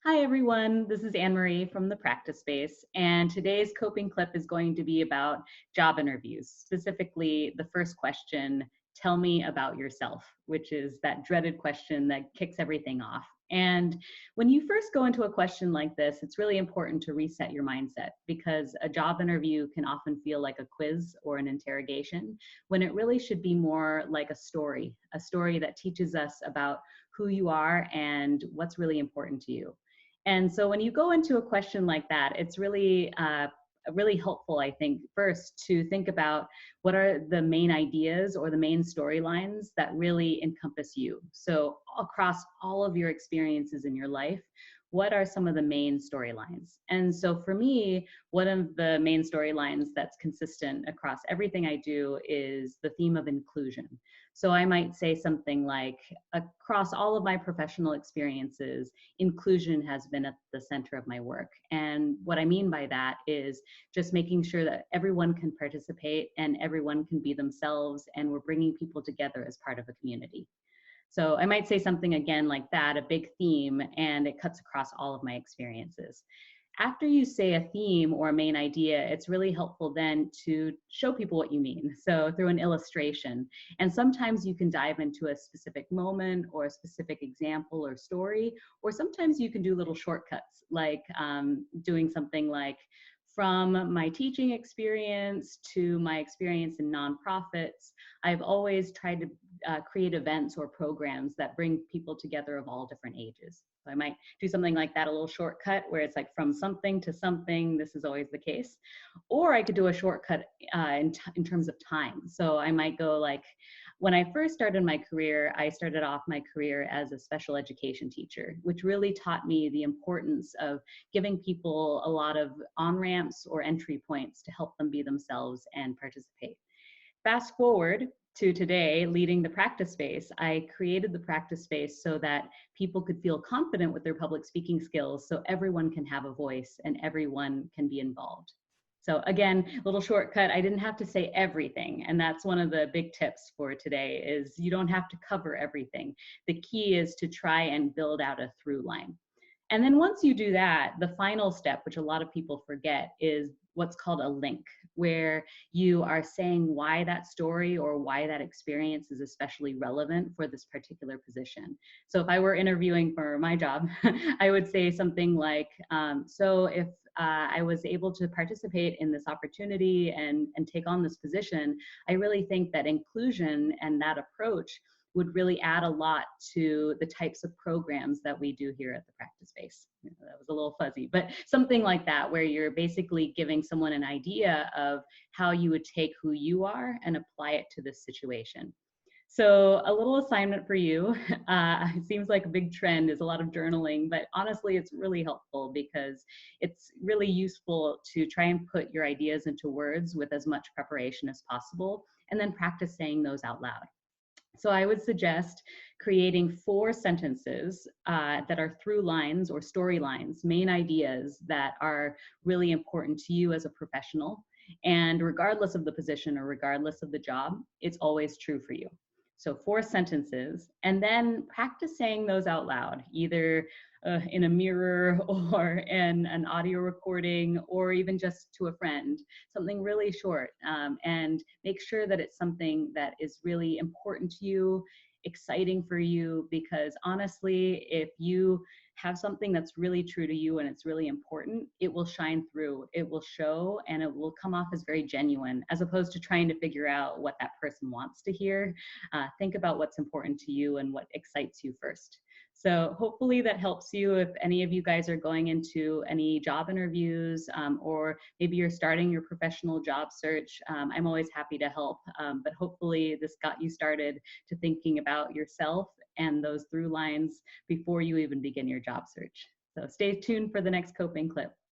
Hi everyone, this is Anne Marie from the Practice Space, and today's coping clip is going to be about job interviews. Specifically, the first question, tell me about yourself, which is that dreaded question that kicks everything off. And when you first go into a question like this, it's really important to reset your mindset because a job interview can often feel like a quiz or an interrogation when it really should be more like a story that teaches us about who you are and what's really important to you. And so when you go into a question like that, it's really helpful, I think, first to think about what are the main ideas or the main storylines that really encompass you. So across all of your experiences in your life, what are some of the main storylines? And so for me, one of the main storylines that's consistent across everything I do is the theme of inclusion. So I might say something like, across all of my professional experiences, inclusion has been at the center of my work. And what I mean by that is just making sure that everyone can participate and everyone can be themselves, and we're bringing people together as part of a community. So I might say something again like that, a big theme, and it cuts across all of my experiences. After you say a theme or a main idea, it's really helpful then to show people what you mean. So through an illustration. And sometimes you can dive into a specific moment or a specific example or story, or sometimes you can do little shortcuts, like doing something like, from my teaching experience to my experience in nonprofits, I've always tried to create events or programs that bring people together of all different ages. So I might do something like that, a little shortcut where it's like from something to something, this is always the case. Or I could do a shortcut in terms of time. So I might go like, when I first started my career, I started off my career as a special education teacher, which really taught me the importance of giving people a lot of on-ramps or entry points to help them be themselves and participate. Fast forward to today, leading the practice space, I created the practice space so that people could feel confident with their public speaking skills so everyone can have a voice and everyone can be involved. So again, little shortcut, I didn't have to say everything. And that's one of the big tips for today is you don't have to cover everything. The key is to try and build out a through line. And then once you do that, the final step, which a lot of people forget, is what's called a link, where you are saying why that story or why that experience is especially relevant for this particular position. So if I were interviewing for my job, I would say something like, so if I was able to participate in this opportunity and take on this position, I really think that inclusion and that approach would really add a lot to the types of programs that we do here at the practice space. That was a little fuzzy, but something like that, where you're basically giving someone an idea of how you would take who you are and apply it to this situation. So a little assignment for you. It seems like a big trend is a lot of journaling, but honestly, it's really helpful because it's really useful to try and put your ideas into words with as much preparation as possible, and then practice saying those out loud. So I would suggest creating 4 sentences that are through lines or storylines, main ideas that are really important to you as a professional. And regardless of the position or regardless of the job, it's always true for you. So 4 sentences, and then practice saying those out loud, either in a mirror or in an audio recording or even just to a friend, something really short, and make sure that it's something that is really important to you, exciting for you, because honestly, if you have something that's really true to you and it's really important, it will shine through, it will show, and it will come off as very genuine, as opposed to trying to figure out what that person wants to hear. Think about what's important to you and what excites you first. So hopefully that helps you if any of you guys are going into any job interviews, or maybe you're starting your professional job search. I'm always happy to help, but hopefully this got you started to thinking about yourself and those through lines before you even begin your job search. So stay tuned for the next coping clip.